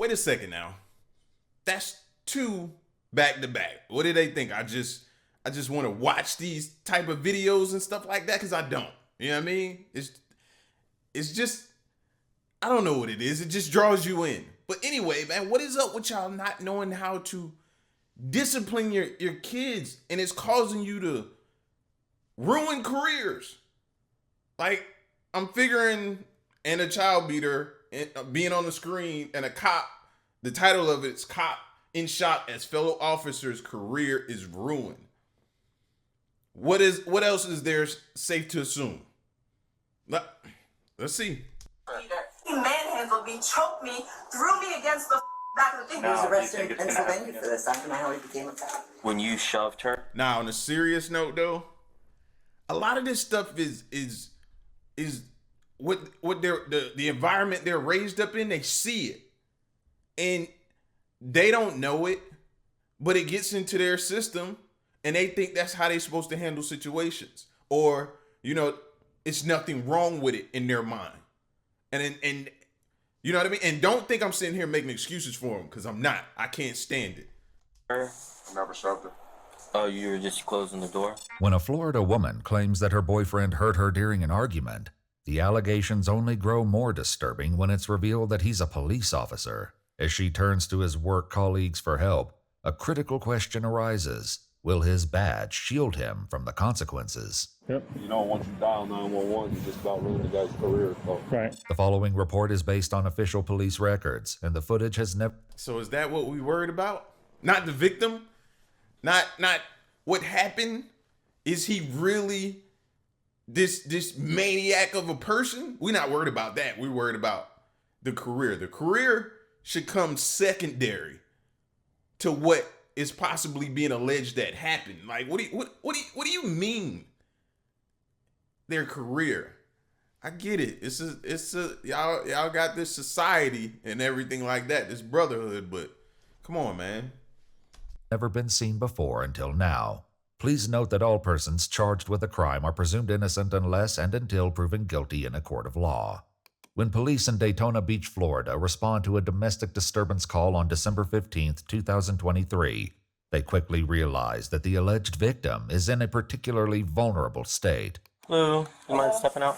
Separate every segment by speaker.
Speaker 1: wait a second now. That's 2 back to back. What do they think? I just want to watch these type of videos and stuff like that because I don't. You know what I mean? It's just, I don't know what it is. It just draws you in. But anyway, man, what is up with y'all not knowing how to discipline your kids, and it's causing you to ruin careers? Like, I'm figuring, and a child beater being on the screen, and a cop, the title of it's Cop in Shot as Fellow Officer's Career is Ruined. What else is there safe to assume? Let's see.
Speaker 2: He manhandled me, choked me, threw me against the back of the thing.
Speaker 3: He was arrested in Pennsylvania for this. I don't know how he became a cop.
Speaker 4: When you shoved her?
Speaker 1: Now, on a serious note, though, a lot of this stuff is what the environment they're raised up in. They see it, and they don't know it, but it gets into their system, and they think that's how they're supposed to handle situations, or it's nothing wrong with it in their mind. And you know what I mean? And don't think I'm sitting here making excuses for them, because I'm not. I can't stand it.
Speaker 5: I never shoved her.
Speaker 4: Oh, you were just closing the door?
Speaker 6: When a Florida woman claims that her boyfriend hurt her during an argument, the allegations only grow more disturbing when it's revealed that he's a police officer. As she turns to his work colleagues for help, a critical question arises. Will his badge shield him from the consequences?
Speaker 7: Yep.
Speaker 5: Once you dial 911, you just about ruin the guy's career. So.
Speaker 7: Right.
Speaker 6: The following report is based on official police records, and the footage has never...
Speaker 1: So is that what we worried about? Not the victim? Not what happened? Is he really this maniac of a person? We're not worried about that. We're worried about the career. The career should come secondary to what is possibly being alleged that happened. Like, what do you mean? Their career. I get it. It's a y'all got this society and everything like that, this brotherhood, but come on, man.
Speaker 6: Never been seen before until now. Please note that all persons charged with a crime are presumed innocent unless and until proven guilty in a court of law. When police in Daytona Beach, Florida respond to a domestic disturbance call on December 15, 2023, they quickly realize that the alleged victim is in a particularly vulnerable state.
Speaker 4: Lou, you mind stepping out?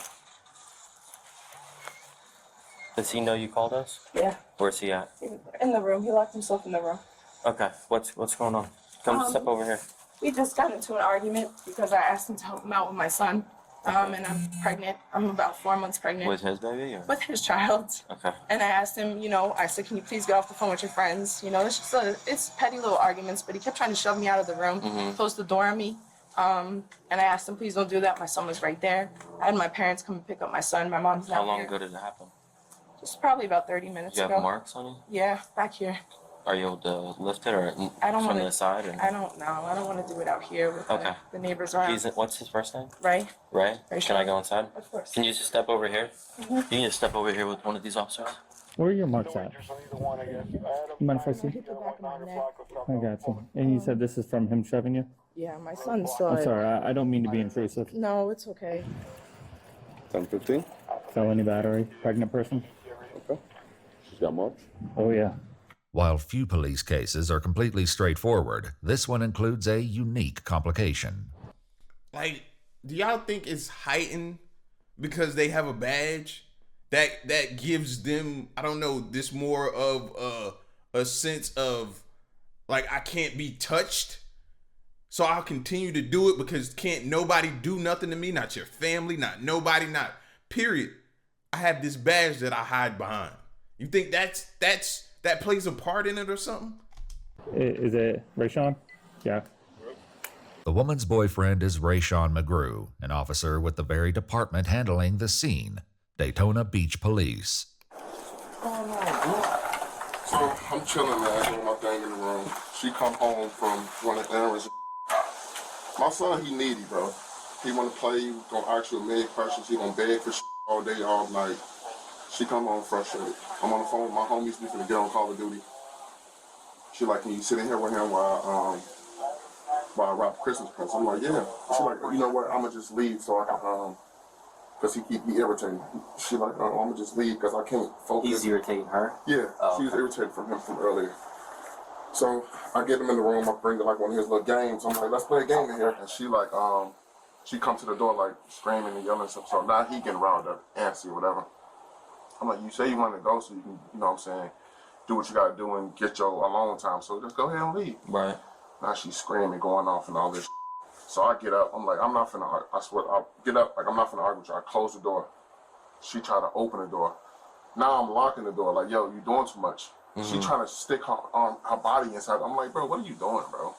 Speaker 4: Does he know you called us?
Speaker 2: Yeah.
Speaker 4: Where's he at?
Speaker 2: In the room. He locked himself in the room.
Speaker 4: Okay, what's going on? Come step over here.
Speaker 2: We just got into an argument because I asked him to help him out with my son. And I'm pregnant. I'm about 4 months pregnant.
Speaker 4: With his baby? Or?
Speaker 2: With his child.
Speaker 4: Okay.
Speaker 2: And I asked him, I said, can you please get off the phone with your friends? It's just it's petty little arguments, but he kept trying to shove me out of the room, close the door on me. And I asked him, please don't do that. My son was right there. I had my parents come and pick up my son. My mom's not
Speaker 4: How long
Speaker 2: here.
Speaker 4: ago did it happen?
Speaker 2: Just probably about 30 minutes
Speaker 4: You
Speaker 2: ago.
Speaker 4: have marks on you?
Speaker 2: Yeah, back here.
Speaker 4: Are you able to lift it or
Speaker 2: I don't
Speaker 4: from
Speaker 2: wanna,
Speaker 4: the side? Or?
Speaker 2: I don't know. I don't want to do it out here with
Speaker 4: Okay.
Speaker 2: the neighbors around.
Speaker 4: What's his first name?
Speaker 2: Ray.
Speaker 4: Ray?
Speaker 2: Ray
Speaker 4: Can I go inside?
Speaker 2: Of course.
Speaker 4: Can you just step over here? You can just step over here with one of these officers.
Speaker 7: Where are your marks at? You mind if I see?
Speaker 2: Hit the back of my neck.
Speaker 7: I got you. And you said this is from him shoving you?
Speaker 2: Yeah, my son saw
Speaker 7: I'm
Speaker 2: it.
Speaker 7: sorry, I don't mean to be intrusive.
Speaker 2: No, it's okay.
Speaker 5: 10-15.
Speaker 7: Felony battery, pregnant person?
Speaker 5: Okay. She's got marks.
Speaker 7: Oh, yeah.
Speaker 6: While few police cases are completely straightforward, this one includes a unique complication.
Speaker 1: Like, do y'all think it's heightened because they have a badge that gives them, I don't know, this more of a sense of, like, I can't be touched, so I'll continue to do it because can't nobody do nothing to me, not your family, not nobody, not period. I have this badge that I hide behind. You think that plays a part in it or something?
Speaker 7: Is it Rayshawn? Yeah.
Speaker 6: The woman's boyfriend is Rayshawn McGrew, an officer with the very department handling the scene, Daytona Beach Police.
Speaker 5: So I'm chilling, man, doing my thing in the room. She come home from running errands. My son, he needy, bro. He want to play. He gonna ask you a million questions. He gonna beg for all day, all night. She come home frustrated. I'm on the phone with my homies. We finna get on Call of Duty. She like, can you sit in here with him while I wrap Christmas presents? I'm like, yeah. She like, you know what? I'ma just leave so I can because he irritating. She like, oh, I'm gonna just leave because I can't focus.
Speaker 4: He's irritating her?
Speaker 5: Yeah,
Speaker 4: Oh,
Speaker 5: she was
Speaker 4: okay.
Speaker 5: irritated from him from earlier. So I get him in the room. I bring her like one of his little games. I'm like, let's play a game in here. And she like, she comes to the door like screaming and yelling and stuff. So now he getting riled up, antsy or whatever. I'm like, you say you want to go so you can, you know what I'm saying, do what you got to do and get your alone time. So just go ahead and leave.
Speaker 4: Right.
Speaker 5: Now she's screaming, going off and all this. So I get up. I'm like, I'm not finna argue. I swear, I get up. Like, I'm not finna argue with you. I close the door. She tried to open the door. Now I'm locking the door. Like, yo, you doing too much. She trying to stick her body inside. I'm like, bro, what are you doing, bro?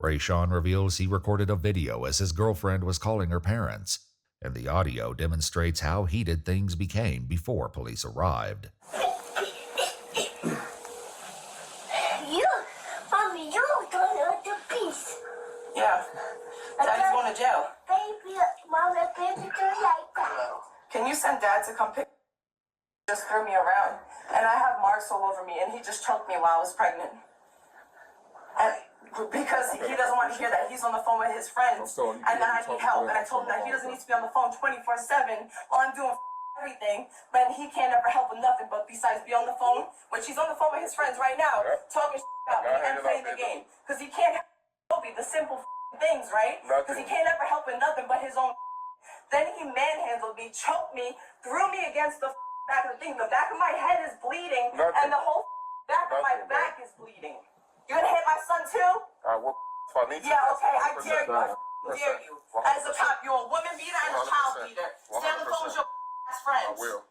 Speaker 6: Rayshawn reveals he recorded a video as his girlfriend was calling her parents, and the audio demonstrates how heated things became before police arrived.
Speaker 8: Mommy, you're going to peace.
Speaker 2: Yeah. Daddy's going to jail.
Speaker 8: Baby, Mama, baby, do like that.
Speaker 2: Can you send Dad to come pick? Just threw me around, and I have marks all over me, and he just choked me while I was pregnant. And because he doesn't want to hear that, he's on the phone with his friends, and then I need help. And I told him that he doesn't need to be on the phone 24/7 while I'm doing everything, but he can't ever help with nothing but besides be on the phone when she's on the phone with his friends right now, talking about me and playing the game, because he can't help the simple things, right? Because he can't ever help with nothing but his own. Then he manhandled me, choked me, threw me against the back of the thing. The back of my head is bleeding, and the whole back of my back is bleeding. You gonna hit my son too? Yeah, okay, I dare you. I dare you. As a cop, you're a woman beater and a child beater. Stay on the phone with your ass friends.
Speaker 5: I will.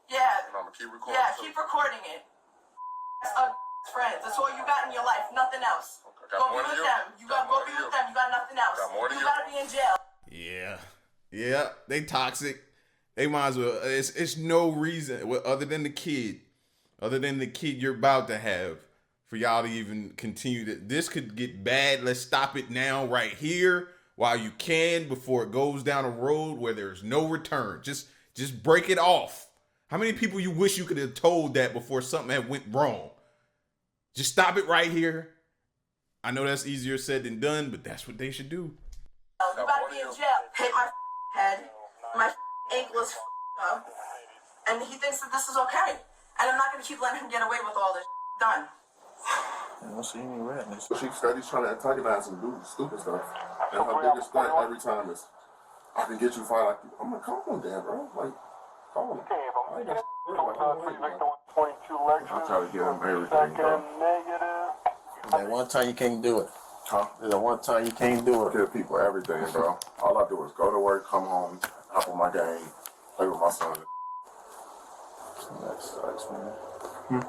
Speaker 2: Yeah.
Speaker 5: And I'm gonna keep recording.
Speaker 2: Yeah, keep recording it. That's friends. That's all you got in your life. Nothing else.
Speaker 5: Okay,
Speaker 2: go be with them. You gotta go be with them. You got nothing else. You gotta be in jail.
Speaker 1: Yeah, they toxic. They might as well. It's no reason other than the kid you're about to have for y'all to even continue to. This could get bad. Let's stop it now, right here, while you can, before it goes down a road where there's no return. Just break it off. How many people you wish you could have told that before something had went wrong? Just stop it right here. I know that's easier said than done, but that's what they should do.
Speaker 2: You gotta be in jail. Hit my head. My ankle is up. And he thinks that this is okay. And I'm not gonna keep letting him get away with all this done.
Speaker 5: I don't see any redness. She's steady trying to antagonize and do stupid stuff. And her biggest threat every time is, I can get you fired. I'm like, come on, Dan, bro. Like, call him. I try to get him everything, bro.
Speaker 9: That one time you can't do it.
Speaker 5: Huh?
Speaker 9: That one time you can't do it.
Speaker 5: Give people everything, bro. All I do is go to work, come home, hop on my game, play with my son.
Speaker 9: That sucks, man.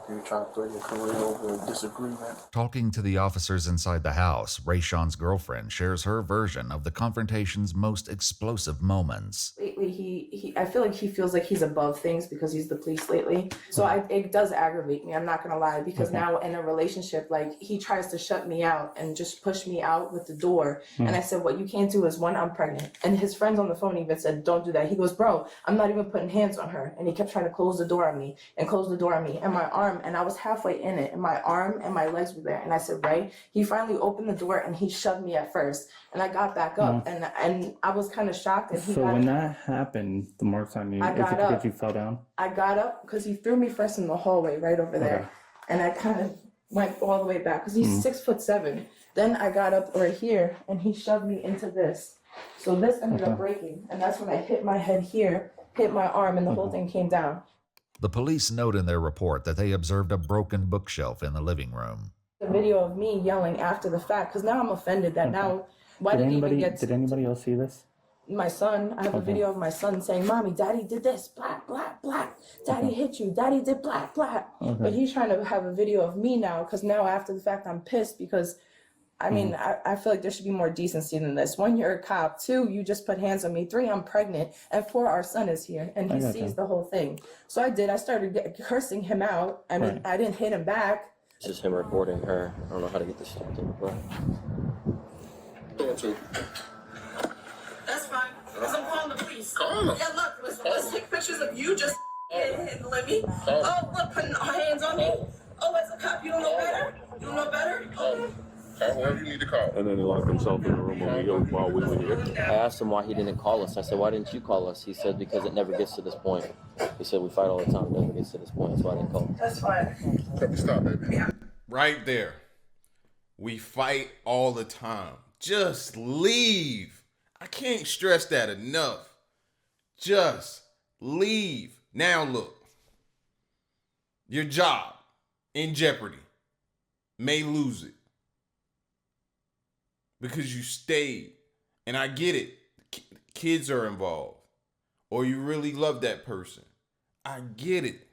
Speaker 9: You're trying to throw your career over a disagreement.
Speaker 6: Talking to the officers inside the house, Rayshawn's girlfriend shares her version of the confrontation's most explosive moments.
Speaker 2: Lately, I feel like he feels like he's above things because he's the police lately. So it does aggravate me. I'm not gonna lie, because now in a relationship, like, he tries to shut me out and just push me out with the door. And I said, what you can't do is, one, I'm pregnant. And his friends on the phone even said, don't do that. He goes, bro, I'm not even putting hands on her. And he kept trying to close the door on me and close the door on me. And my arm, and I was halfway in it, and my arm and my legs were there. And I said, right? He finally opened the door and he shoved me at first. And I got back up, and I was kind of shocked. And
Speaker 7: So when that happened, the marks on you,
Speaker 2: I
Speaker 7: is
Speaker 2: got
Speaker 7: it because
Speaker 2: up.
Speaker 7: you fell down?
Speaker 2: I got up because he threw me first in the hallway right over there.
Speaker 7: Okay.
Speaker 2: And I kind of went all the way back because he's 6'7". Then I got up right here and he shoved me into this. So this ended up breaking. And that's when I hit my head here, hit my arm, and the whole thing came down.
Speaker 6: The police note in their report that they observed a broken bookshelf in the living room.
Speaker 2: The video of me yelling after the fact, because now I'm offended that now, why did he even get
Speaker 7: Did anybody else see this?
Speaker 2: my son? I have a video of my son saying, Mommy, Daddy did this, black, black, black. Daddy hit you, Daddy did black, black. But he's trying to have a video of me now, because now after the fact I'm pissed because I mean, I feel like there should be more decency than this. 1, you're a cop. 2, you just put hands on me. 3, I'm pregnant. And 4, our son is here, and he sees the whole thing. So I started cursing him out. I mean, I didn't hit him back.
Speaker 4: It's just him recording her. I don't know how to get this stopped in, but...
Speaker 2: That's fine, because I'm calling the police.
Speaker 5: Call them.
Speaker 2: Yeah, look, let's take pictures of you just handling me. Oh, look, putting hands on me. Oh, as a cop, you don't know better? You don't know better? Oh.
Speaker 5: Call whoever you need to call.
Speaker 10: And then he locked himself in the room while we were here.
Speaker 4: I asked him why he didn't call us. I said, why didn't you call us? He said, because it never gets to this point. He said, we fight all the time. It never gets to this point. That's why I didn't call.
Speaker 2: That's fine.
Speaker 5: Let me stop, baby.
Speaker 1: Right there. We fight all the time. Just leave. I can't stress that enough. Just leave. Now look. Your job in jeopardy. May lose it. Because you stayed. And I get it. Kids are involved. Or you really love that person. I get it.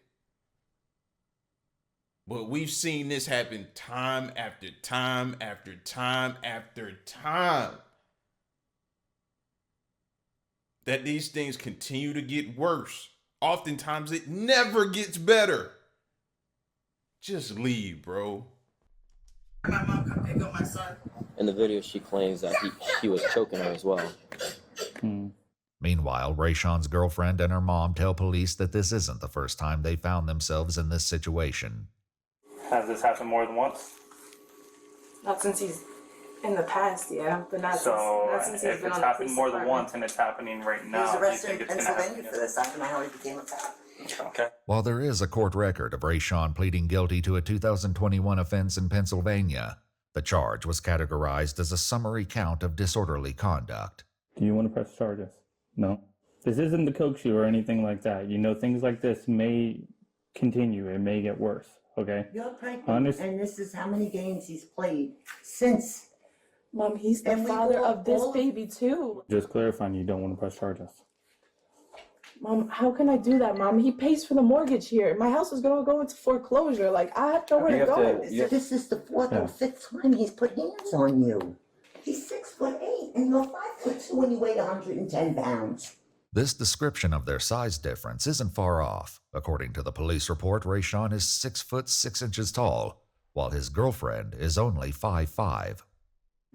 Speaker 1: But we've seen this happen time after time after time after time. That these things continue to get worse. Oftentimes it never gets better. Just leave, bro.
Speaker 2: My mom come pick up my son.
Speaker 4: In the video, she claims that he was choking her as well.
Speaker 6: Meanwhile, Rayshawn's girlfriend and her mom tell police that this isn't the first time they found themselves in this situation.
Speaker 7: Has this happened more than once?
Speaker 2: Not since he's in the past, yeah, but not
Speaker 7: So
Speaker 2: since he's
Speaker 7: if
Speaker 2: been
Speaker 7: it's
Speaker 2: on the
Speaker 7: happened
Speaker 2: police
Speaker 7: more than
Speaker 2: department.
Speaker 7: once and it's happening right
Speaker 3: He
Speaker 7: now,
Speaker 3: was
Speaker 7: do you
Speaker 3: arrested
Speaker 7: think
Speaker 3: in
Speaker 7: it's going to
Speaker 3: Pennsylvania
Speaker 7: happen?
Speaker 3: for this. I don't know how he became a cop.
Speaker 7: Okay.
Speaker 6: While there is a court record of Rayshawn pleading guilty to a 2021 offense in Pennsylvania, the charge was categorized as a summary count of disorderly conduct.
Speaker 7: Do you want to press charges? No. This isn't the coke shoe or anything like that. You know, things like this may continue. It may get worse, okay?
Speaker 3: You're pregnant, and this is how many games he's played since.
Speaker 2: Mom, he's the
Speaker 3: And we
Speaker 2: father
Speaker 3: go
Speaker 2: of this
Speaker 3: all-
Speaker 2: baby too.
Speaker 7: Just clarifying, you don't want to press charges.
Speaker 2: Mom, how can I do that, Mom? He pays for the mortgage here. My house is gonna go into foreclosure. Like, I have nowhere to go.
Speaker 3: This is the fourth or fifth time he's put hands on you. He's 6'8", and you're 5'2", and you weigh 110 pounds.
Speaker 6: This description of their size difference isn't far off. According to the police report, Rayshawn is 6 foot 6 inches tall, while his girlfriend is only 5'5".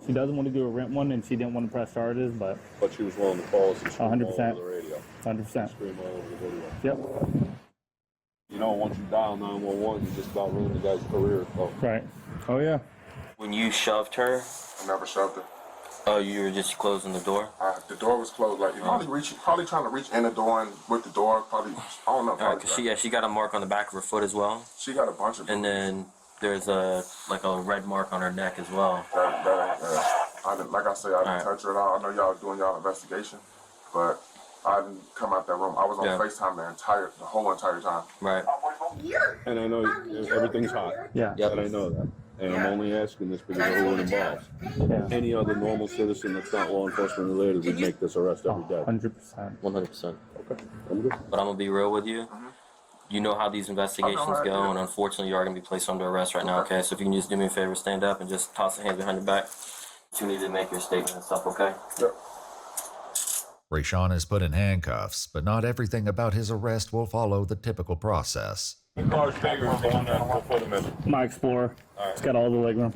Speaker 7: She doesn't want to do a rent one, and she didn't want to press charges, but
Speaker 10: But she was willing to call us and scream all
Speaker 7: 100%.
Speaker 10: over the radio.
Speaker 7: 100%.
Speaker 10: Scream all over the video.
Speaker 7: Yep.
Speaker 10: You know, once you dial 911, you just about ruin the guy's career. So.
Speaker 7: Right. Oh, yeah.
Speaker 4: When you shoved her,
Speaker 5: I never shoved her.
Speaker 4: oh, you were just closing the door?
Speaker 5: The door was closed. Like, probably trying to reach in the door and with the door. Probably, I don't know.
Speaker 4: All right, because she got a mark on the back of her foot as well.
Speaker 5: She got a bunch of.
Speaker 4: And then there's a red mark on her neck as well.
Speaker 5: Like I said, I didn't touch her at all. I know y'all doing y'all investigation, but I didn't come out that room. I was on FaceTime the whole entire time.
Speaker 4: Right.
Speaker 10: And I know everything's hot.
Speaker 7: Yeah.
Speaker 10: And I know that. And I'm only asking this because of who it involves.
Speaker 7: Yeah.
Speaker 10: Any other normal citizen that's not law enforcement related would make this arrest every day.
Speaker 7: 100%.
Speaker 4: 100%.
Speaker 10: Okay. I'm good.
Speaker 4: But I'm going to be real with you. You know how these investigations go, and unfortunately, you are going to be placed under arrest right now, okay? So if you can just do me a favor, stand up and just toss the hands behind your back. You need to make your statement and stuff, okay?
Speaker 5: Yep.
Speaker 6: Rayshawn is put in handcuffs, but not everything about his arrest will follow the typical process.
Speaker 10: The car's bigger, so we'll put him in.
Speaker 7: My Explorer. It's got all the legroom.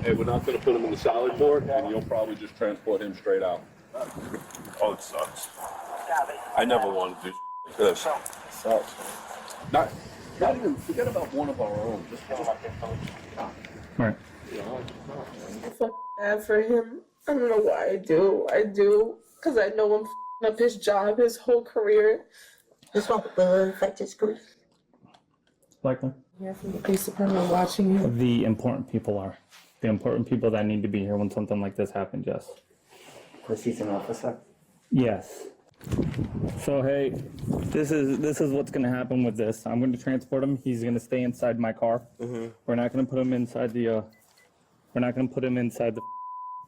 Speaker 10: And we're not going to put him in the salad board, and you'll probably just transport him straight out. Oh, it sucks. I never wanted to do this. Sucks. Not even, forget about one of our own. Just
Speaker 7: Right.
Speaker 2: I feel bad for him. I don't know why I do. I do. Because I know I'm f***ing up his job, his whole career.
Speaker 3: This one will affect his career.
Speaker 7: Likely.
Speaker 2: Yeah, from the police department watching you.
Speaker 7: The important people are. The important people that need to be here when something like this happens, yes.
Speaker 3: Because he's an officer.
Speaker 7: Yes. So hey, this is what's gonna happen with this. I'm gonna transport him. He's gonna stay inside my car. We're not gonna put him inside the. We're not gonna put him inside the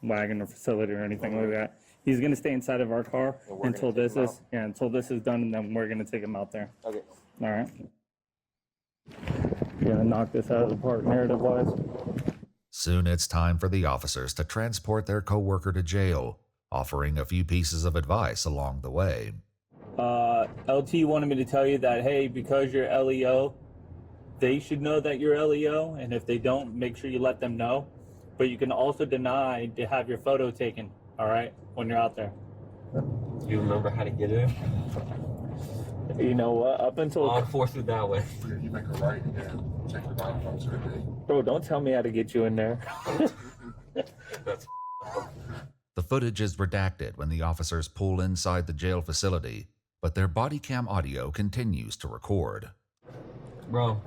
Speaker 7: wagon or facility or anything like that. He's gonna stay inside of our car until this is done, and then we're gonna take him out there.
Speaker 4: Okay.
Speaker 7: All right. Gonna knock this out of the park narrative-wise.
Speaker 6: Soon it's time for the officers to transport their coworker to jail, offering a few pieces of advice along the way.
Speaker 7: LT wanted me to tell you that, hey, because you're LEO, they should know that you're LEO, and if they don't, make sure you let them know. But you can also deny to have your photo taken, all right, when you're out there.
Speaker 4: Do you remember how to get in?
Speaker 7: You know what? Up until
Speaker 4: On 4 through that way.
Speaker 5: You make a right and then take the right from to the gate.
Speaker 7: bro, don't tell me how to get you in there.
Speaker 6: The footage is redacted when the officers pull inside the jail facility, but their body cam audio continues to record.
Speaker 4: Bro,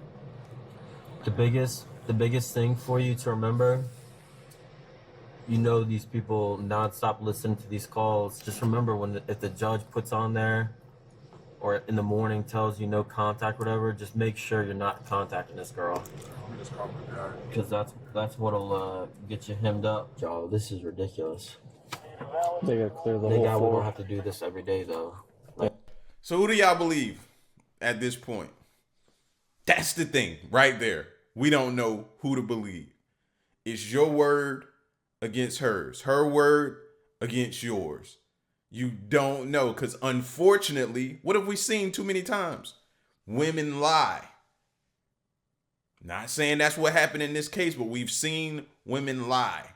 Speaker 4: the biggest thing for you to remember, you know these people nonstop listening to these calls. Just remember if the judge puts on there or in the morning tells you no contact, whatever, just make sure you're not contacting this girl. Because that's what'll get you hemmed up, Joe. This is ridiculous.
Speaker 7: They gotta clear the whole floor.
Speaker 4: We'll have to do this every day, though.
Speaker 1: So who do y'all believe at this point? That's the thing right there. We don't know who to believe. It's your word against hers. Her word against yours. You don't know, because unfortunately, what have we seen too many times? Women lie. Not saying that's what happened in this case, but we've seen women lie.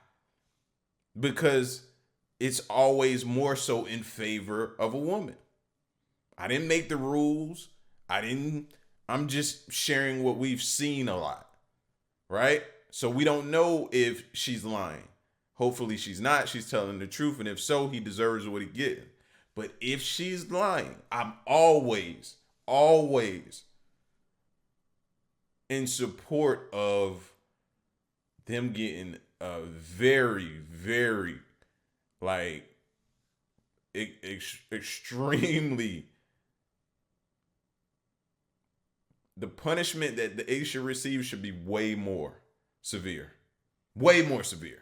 Speaker 1: Because it's always more so in favor of a woman. I didn't make the rules. I'm just sharing what we've seen a lot. Right? So we don't know if she's lying. Hopefully she's not. She's telling the truth. And if so, he deserves what he gets. But if she's lying, I'm always in support of them getting a very, very, like, extremely, the punishment that the A should receive should be way more severe. Way more severe.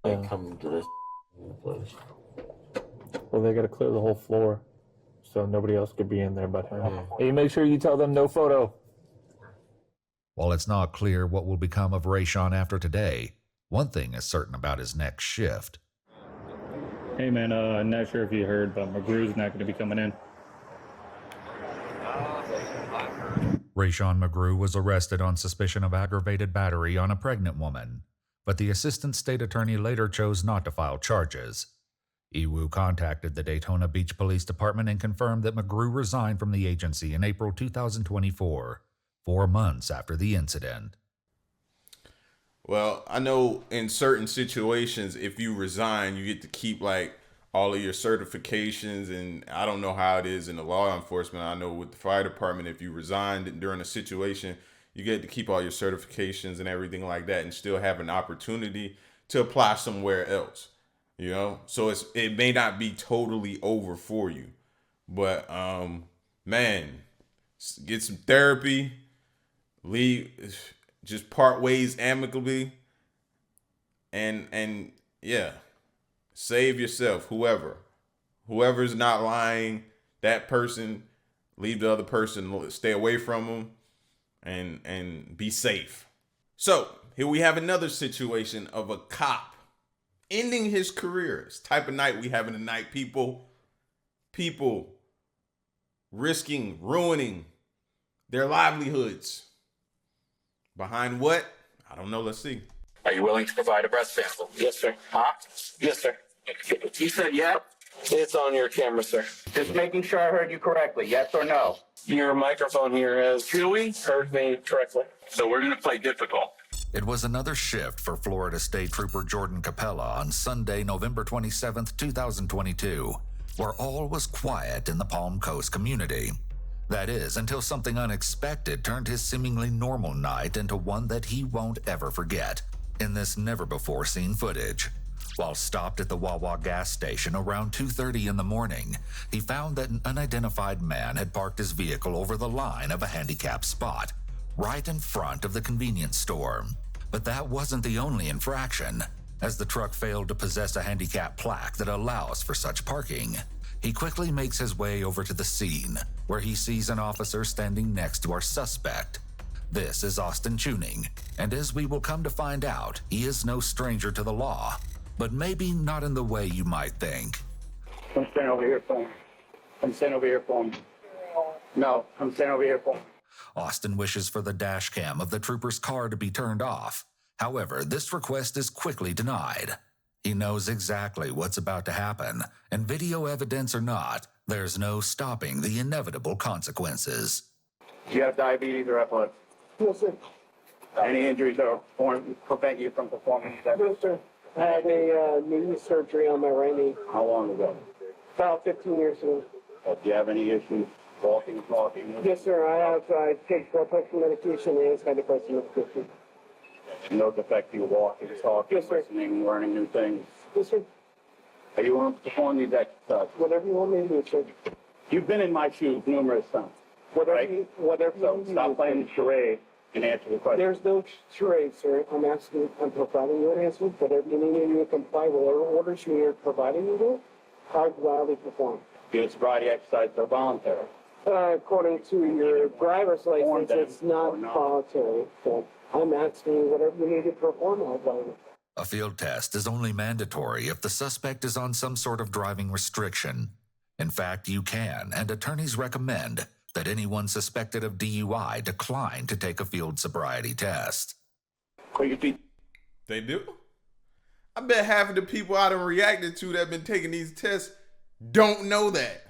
Speaker 4: I come to this place.
Speaker 7: Well, they gotta clear the whole floor, so nobody else could be in there but her. Hey, make sure you tell them no photo.
Speaker 6: While it's not clear what will become of Rayshawn after today, one thing is certain about his next shift.
Speaker 7: Hey man, I'm not sure if you heard, but McGrew's not gonna be coming in.
Speaker 6: Rayshawn McGrew was arrested on suspicion of aggravated battery on a pregnant woman, but the assistant state attorney later chose not to file charges. Iwu contacted the Daytona Beach Police Department and confirmed that McGrew resigned from the agency in April 2024, 4 months after the incident.
Speaker 1: Well, I know in certain situations, if you resign, you get to keep like all of your certifications, and I don't know how it is in the law enforcement. I know with the fire department, if you resigned during a situation, you get to keep all your certifications and everything like that and still have an opportunity to apply somewhere else, you know? So it may not be totally over for you, but man, get some therapy, leave, just part ways amicably, and yeah, save yourself. Whoever's not lying, that person, leave the other person, stay away from them, and be safe. So here we have another situation of a cop ending his career. It's the type of night we have in the night, people risking ruining their livelihoods. Behind what? I don't know. Let's see.
Speaker 11: Are you willing to provide a breath sample? Yes, sir. Huh? Yes, sir. You said yeah? It's on your camera, sir. Just making sure I heard you correctly. Yes or no? Your microphone here has truly heard me correctly. So we're going to play difficult.
Speaker 6: It was another shift for Florida State Trooper Jordan Capella on Sunday, November 27th, 2022, where all was quiet in the Palm Coast community. That is, until something unexpected turned his seemingly normal night into one that he won't ever forget in this never-before-seen footage. While stopped at the Wawa gas station around 2:30 in the morning, he found that an unidentified man had parked his vehicle over the line of a handicapped spot, right in front of the convenience store. But that wasn't the only infraction, as the truck failed to possess a handicap plaque that allows for such parking. He quickly makes his way over to the scene, where he sees an officer standing next to our suspect. This is Austin Tuning, and as we will come to find out, he is no stranger to the law, but maybe not in the way you might think.
Speaker 7: I'm standing over here for him. I'm standing over here for him. No, I'm standing over here for him.
Speaker 6: Austin wishes for the dash cam of the trooper's car to be turned off. However, this request is quickly denied. He knows exactly what's about to happen, and video evidence or not, there's no stopping the inevitable consequences.
Speaker 11: Do you have diabetes or epilepsy?
Speaker 7: Yes, sir.
Speaker 11: Any injuries that prevent you from performing these activities?
Speaker 12: Yes, sir. I had a knee surgery on my right knee
Speaker 11: How long ago?
Speaker 12: about 15 years ago.
Speaker 11: Do you have any issues walking, talking?
Speaker 12: Yes, sir. I take blood pressure medication and antidepressant medication.
Speaker 11: No defect you walking, talking,
Speaker 12: Yes, sir.
Speaker 11: listening, learning new things.
Speaker 12: Yes, sir.
Speaker 11: Are you willing to perform these exercises?
Speaker 12: Whatever you want me to do, sir.
Speaker 11: You've been in my shoes numerous times.
Speaker 12: Whatever
Speaker 11: Right.
Speaker 12: you want
Speaker 11: So
Speaker 12: me to
Speaker 11: stop
Speaker 12: do.
Speaker 11: playing the charade and answer the question.
Speaker 12: There's no charade, sir. I'm providing you an answer. Whatever you need me to do to comply with whatever orders you are providing me with, I gladly perform.
Speaker 11: Your sobriety exercises are voluntary.
Speaker 12: According to your driver's license,
Speaker 11: them
Speaker 12: it's not
Speaker 11: or not.
Speaker 12: voluntary. So I'm asking you whatever you need to perform, I'll gladly.
Speaker 6: A field test is only mandatory if the suspect is on some sort of driving restriction. In fact, you can, and attorneys recommend that anyone suspected of DUI decline to take a field sobriety test.
Speaker 1: They do? I bet half of the people I done reacted to that have been taking these tests don't know that.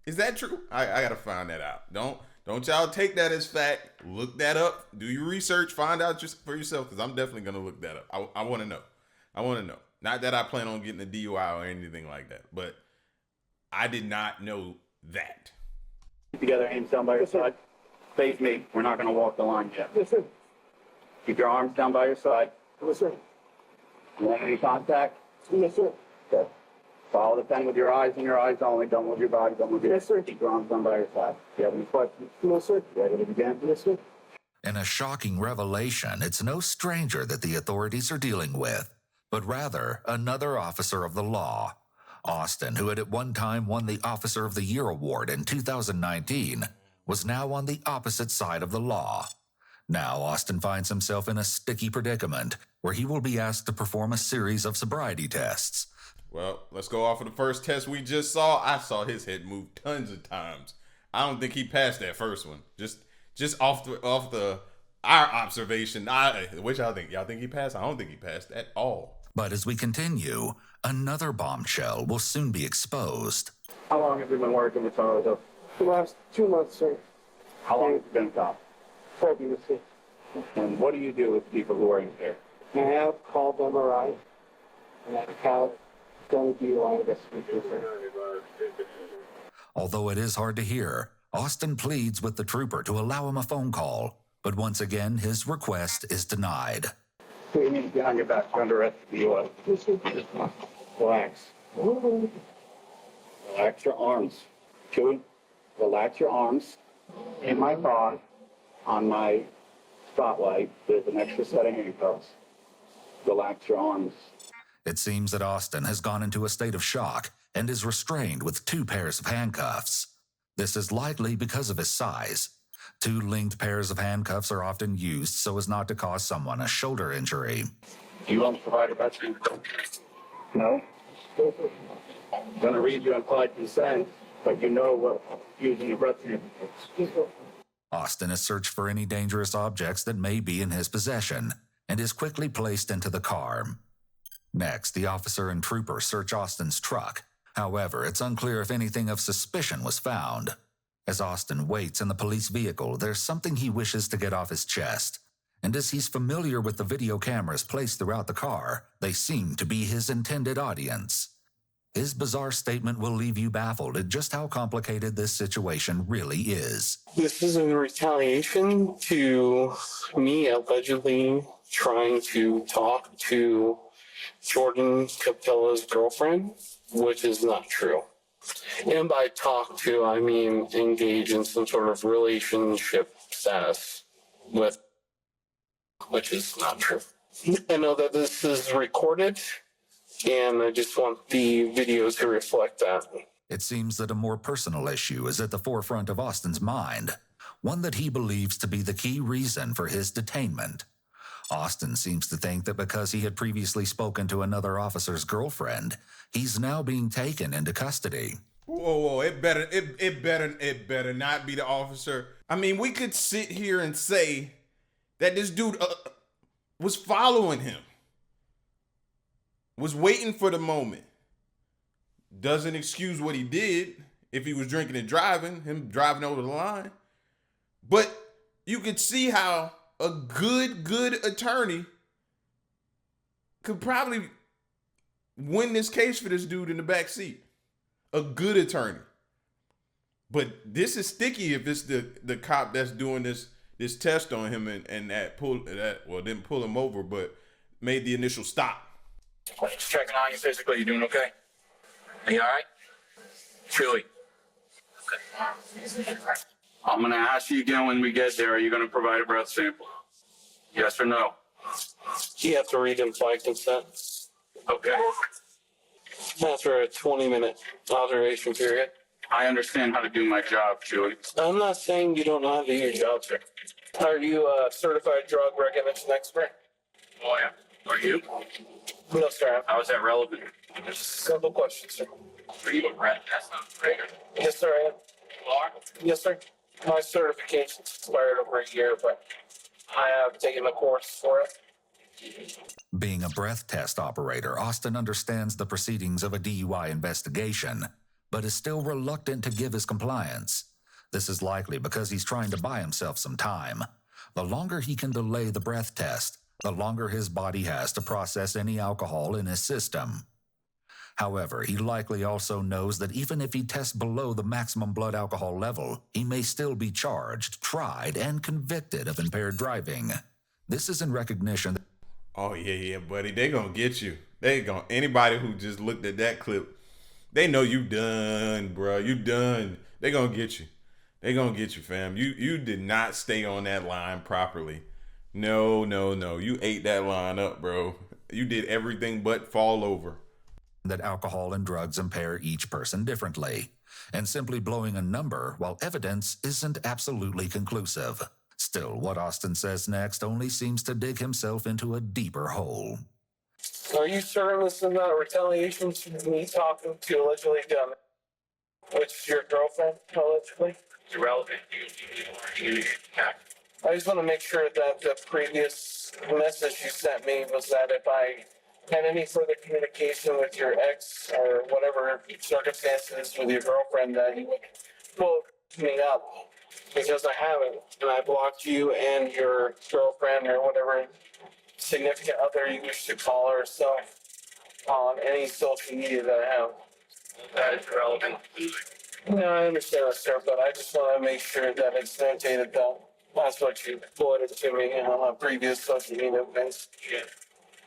Speaker 1: Is that true? I gotta find that out. Don't y'all take that as fact. Look that up. Do your research. Find out just for yourself, because I'm definitely gonna look that up. I want to know. I want to know. Not that I plan on getting a DUI or anything like that, but I did not know that.
Speaker 11: Together, hands down by your side. Face me. We're not going to walk the line yet.
Speaker 12: Yes, sir.
Speaker 11: Keep your arms down by your side.
Speaker 12: Yes, sir.
Speaker 11: Any contact?
Speaker 12: Yes, sir.
Speaker 11: Good. Follow the pen with your eyes and your eyes only. Don't move your body. Don't move your
Speaker 12: Yes, sir.
Speaker 11: Keep your arms down by your side. Do you have any questions?
Speaker 12: No, sir.
Speaker 11: Ready to begin?
Speaker 12: Yes, sir.
Speaker 6: In a shocking revelation, it's no stranger that the authorities are dealing with, but rather another officer of the law. Austin, who had at one time won the Officer of the Year award in 2019, was now on the opposite side of the law. Now Austin finds himself in a sticky predicament where he will be asked to perform a series of sobriety tests.
Speaker 1: Well, let's go off of the first test we just saw. I saw his head move tons of times. I don't think he passed that first one. Just off our observation. What y'all think? Y'all think he passed? I don't think he passed at all.
Speaker 6: But as we continue, another bombshell will soon be exposed.
Speaker 11: How long have you been working with Sobriety?
Speaker 12: The last 2 months, sir.
Speaker 11: How long have you been a cop?
Speaker 12: 12 years, sir.
Speaker 11: And what do you do with people who are impaired?
Speaker 12: I have called MRI, and I have done a DUI investigation, sir.
Speaker 6: Although it is hard to hear, Austin pleads with the trooper to allow him a phone call, but once again his request is denied.
Speaker 11: What do you mean behind your back? You're under arrest for DUI.
Speaker 12: Yes, sir.
Speaker 11: Relax. Relax your arms. Chewy, relax your arms. In my car, on my spotlight, there's an extra set of handcuffs. Relax your arms.
Speaker 6: It seems that Austin has gone into a state of shock and is restrained with 2 pairs of handcuffs. This is likely because of his size. 2 linked pairs of handcuffs are often used so as not to cause someone a shoulder injury.
Speaker 11: Do you want to provide a breath sample? No. I'm going to read you implied consent, but you know what using a breath sample.
Speaker 6: Austin has searched for any dangerous objects that may be in his possession and is quickly placed into the car. Next, the officer and trooper search Austin's truck. However, it's unclear if anything of suspicion was found. As Austin waits in the police vehicle, there's something he wishes to get off his chest. And as he's familiar with the video cameras placed throughout the car, they seem to be his intended audience. His bizarre statement will leave you baffled at just how complicated this situation really is.
Speaker 13: This is in retaliation to me allegedly trying to talk to Jordan Capella's girlfriend, which is not true. And by talk to, I mean engage in some sort of relationship status with, which is not true. I know that this is recorded, and I just want the video to reflect that.
Speaker 6: It seems that a more personal issue is at the forefront of Austin's mind, one that he believes to be the key reason for his detainment. Austin seems to think that because he had previously spoken to another officer's girlfriend, he's now being taken into custody.
Speaker 1: Whoa, it better not be the officer. I mean, we could sit here and say that this dude was following him, was waiting for the moment. Doesn't excuse what he did if he was drinking and driving, him driving over the line. But you could see how a good attorney could probably win this case for this dude in the back seat. A good attorney. But this is sticky if it's the cop that's doing this test on him and didn't pull him over, but made the initial stop.
Speaker 11: Just checking on you physically. You doing okay? Are you all right? Chewy. Okay. I'm gonna ask you again when we get there. Are you gonna provide a breath sample? Yes or no?
Speaker 13: You have to read implied consent.
Speaker 11: Okay.
Speaker 13: After a 20-minute observation period.
Speaker 11: I understand how to do my job, Chewy.
Speaker 13: I'm not saying you don't know how to do your job, sir. Are you a certified drug recognition expert?
Speaker 11: Oh yeah. Are you?
Speaker 13: No, sir.
Speaker 11: How is that relevant?
Speaker 13: Simple question, sir.
Speaker 11: Are you a breath test operator?
Speaker 13: Yes, sir, I am.
Speaker 11: You are?
Speaker 13: Yes, sir. My certification's expired over a year, but I have taken the course for it.
Speaker 6: Being a breath test operator, Austin understands the proceedings of a DUI investigation, but is still reluctant to give his compliance. This is likely because he's trying to buy himself some time. The longer he can delay the breath test, the longer his body has to process any alcohol in his system. However, he likely also knows that even if he tests below the maximum blood alcohol level, he may still be charged, tried, and convicted of impaired driving. This is in recognition that...
Speaker 1: Oh, yeah, buddy. They gonna get you. Anybody who just looked at that clip, they know you done, bro. You done. They gonna get you. They gonna get you, fam. You did not stay on that line properly. No. You ate that line up, bro. You did everything but fall over.
Speaker 6: That alcohol and drugs impair each person differently, and simply blowing a number while evidence isn't absolutely conclusive. Still, what Austin says next only seems to dig himself into a deeper hole.
Speaker 13: Are you certain this is not a retaliation to me talking to allegedly dumb, which is your girlfriend, allegedly?
Speaker 11: It's irrelevant.
Speaker 13: I just want to make sure that the previous message you sent me was that if I had any further communication with your ex or whatever circumstances with your girlfriend, that you would pull me up, because I haven't, and I blocked you and your girlfriend or whatever significant other you wish to call herself on any social media that I have.
Speaker 11: That is relevant.
Speaker 13: No, I understand that, sir, but I just want to make sure that it's notated that that's what you forwarded to me on previous social media events.
Speaker 11: Yeah.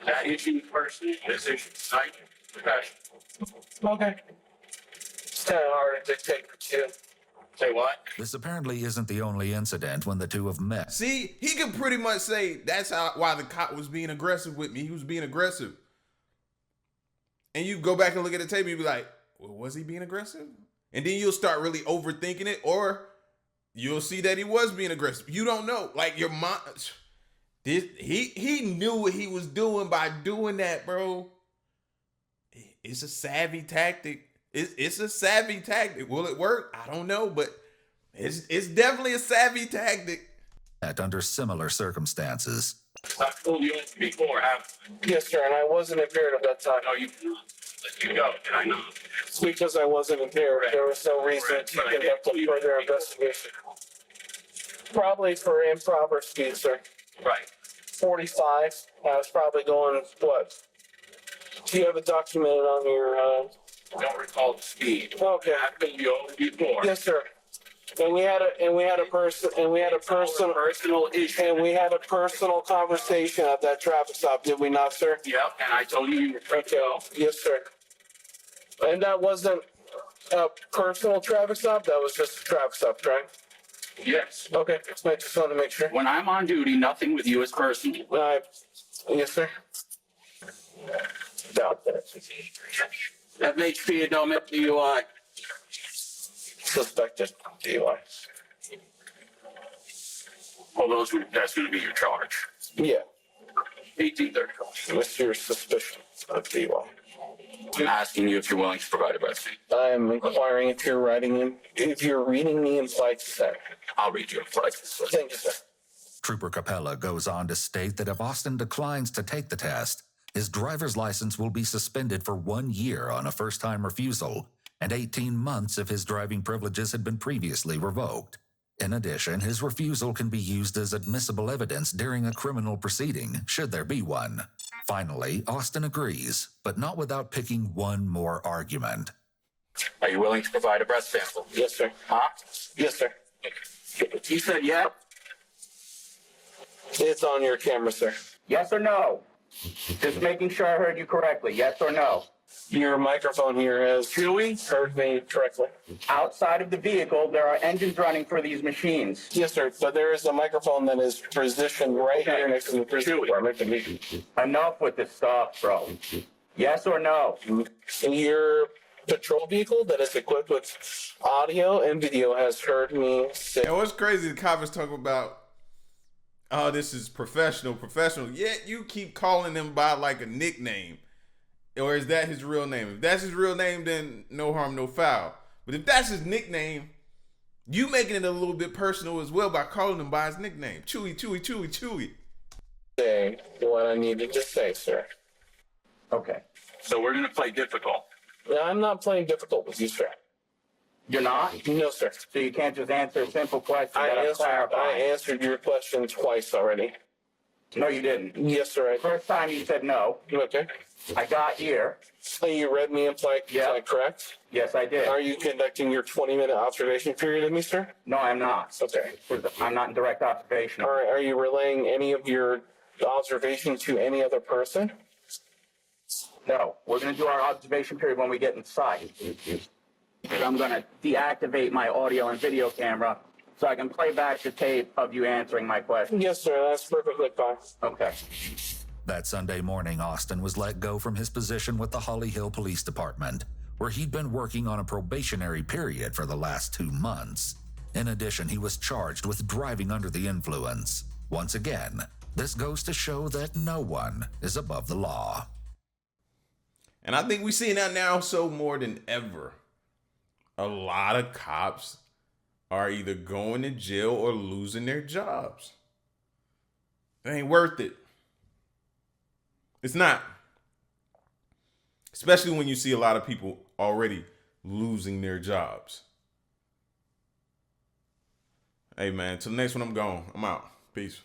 Speaker 11: That issue person, this issue site, professional.
Speaker 13: Okay. It's kind of hard to dictate for two.
Speaker 11: Say what?
Speaker 6: This apparently isn't the only incident when the two have met.
Speaker 1: See, he can pretty much say that's why the cop was being aggressive with me. He was being aggressive. And you go back and look at the tape and you be like, well, was he being aggressive? And then you'll start really overthinking it, or you'll see that he was being aggressive. You don't know. Like your mind, he knew what he was doing by doing that, bro. It's a savvy tactic. It's a savvy tactic. Will it work? I don't know, but it's definitely a savvy tactic.
Speaker 6: Under similar circumstances.
Speaker 11: I've told you before,
Speaker 13: Yes, sir, and I wasn't impaired at that time.
Speaker 11: No, you let you go. Did I not?
Speaker 13: It's because I wasn't impaired.
Speaker 11: Right.
Speaker 13: There was no reason
Speaker 11: Right.
Speaker 13: to
Speaker 11: But I
Speaker 13: conduct
Speaker 11: did
Speaker 13: a further investigation. Probably for improper speed, sir.
Speaker 11: Right.
Speaker 13: 45. I was probably going, what? Do you have it documented on your,
Speaker 11: I don't recall the speed.
Speaker 13: Okay.
Speaker 11: I've been you before.
Speaker 13: Yes, sir. And we had a personal
Speaker 11: issue.
Speaker 13: And we had a personal conversation at that traffic stop, did we not, sir?
Speaker 11: Yep, and I told you were free to go.
Speaker 13: Yes, sir. And that wasn't a personal traffic stop, that was just a traffic stop, right?
Speaker 11: Yes.
Speaker 13: Okay, I just wanted to make sure.
Speaker 11: When I'm on duty, nothing with you is personal.
Speaker 13: Yes, sir. Doubt that.
Speaker 11: FHP, a dumb DUI.
Speaker 13: Suspected DUI.
Speaker 11: Well, that's going to be your charge.
Speaker 13: Yeah.
Speaker 11: 1830.
Speaker 13: What's your suspicion of DUI?
Speaker 11: I'm asking you if you're willing to provide a breath sample.
Speaker 13: I am inquiring if you're reading the implied consent.
Speaker 11: I'll read your implied consent.
Speaker 13: Thank you, sir.
Speaker 6: Trooper Capella goes on to state that if Austin declines to take the test, his driver's license will be suspended for 1 year on a first-time refusal and 18 months if his driving privileges had been previously revoked. In addition, his refusal can be used as admissible evidence during a criminal proceeding, should there be one. Finally, Austin agrees, but not without picking one more argument.
Speaker 11: Are you willing to provide a breath sample? Yes, sir. Huh? Yes, sir. You said yeah?
Speaker 13: It's on your camera, sir.
Speaker 11: Yes or no? Just making sure I heard you correctly. Yes or no?
Speaker 13: Your microphone here has heard me correctly.
Speaker 11: Outside of the vehicle, there are engines running for these machines.
Speaker 13: Yes, sir. But there is a microphone that is positioned right here next to the prison department.
Speaker 11: Enough with this stuff, bro. Yes or no?
Speaker 13: Your patrol vehicle that is equipped with audio and video has heard me say.
Speaker 1: And what's crazy, the cop is talking about, oh, this is professional. Yet you keep calling him by like a nickname. Or is that his real name? If that's his real name, then no harm, no foul. But if that's his nickname, you making it a little bit personal as well by calling him by his nickname. Chewy.
Speaker 13: Say what I needed to say, sir.
Speaker 11: Okay.
Speaker 10: So we're gonna play difficult.
Speaker 13: I'm not playing difficult with you, sir.
Speaker 11: You're not?
Speaker 13: No, sir.
Speaker 11: So you can't just answer a simple question that I'm
Speaker 13: I
Speaker 11: clarifying?
Speaker 13: answered your question twice already.
Speaker 11: No, you didn't.
Speaker 13: Yes, sir.
Speaker 11: First time you said no.
Speaker 13: Okay.
Speaker 11: I got here.
Speaker 13: So you read me implied, correct?
Speaker 11: Yes, I did.
Speaker 13: Are you conducting your 20-minute observation period of me, sir?
Speaker 11: No, I'm not.
Speaker 13: Okay.
Speaker 11: I'm not in direct observation.
Speaker 13: All right. Are you relaying any of your observation to any other person?
Speaker 11: No, we're going to do our observation period when we get inside. I'm going to deactivate my audio and video camera so I can play back the tape of you answering my question.
Speaker 13: Yes, sir. That's perfectly fine.
Speaker 11: Okay.
Speaker 6: That Sunday morning, Austin was let go from his position with the Holly Hill Police Department, where he'd been working on a probationary period for the last 2 months. In addition, he was charged with driving under the influence. Once again, this goes to show that no one is above the law.
Speaker 1: And I think we're seeing that now so more than ever. A lot of cops are either going to jail or losing their jobs. It ain't worth it. It's not. Especially when you see a lot of people already losing their jobs. Hey, man, till the next one, I'm gone. I'm out. Peace.